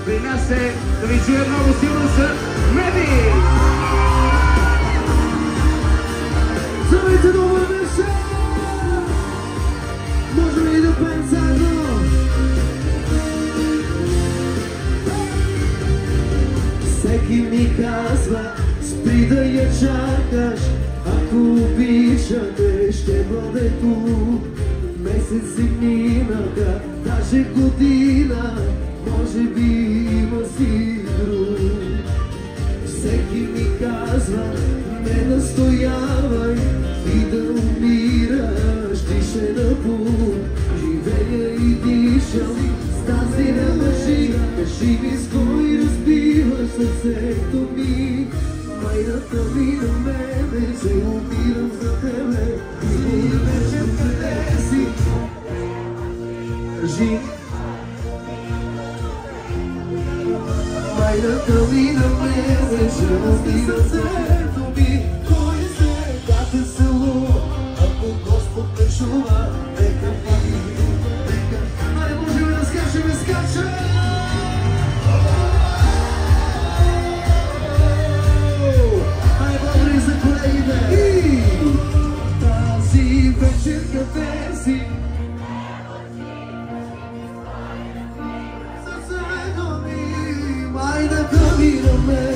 При нас е, да ви чуя много силно, са Меди! Здравейте, добър вечер! Можем ли да пеем заедно? Всеки ми казва, спри да я чакаш. Ако обичате, ще бъде тук. Месеци минаха, даже година, може би има си друг. Всеки ми казва, не настоявай и да умираш, дише на пул. Живея и дишам с тази на лъжи. Кажи ми с кой разбиваш сърцето ми. Майната ми на мене, че умирам за тебе. И вече къде си? Кажи. Майната ми на мене, че умирам за тебе. Кой се даде село, ако Господ ме чува, нека ми, нека. Айде, може ли да скачаме, скачаме! Вечер къде си? Сърцето ми, майната ми на мен.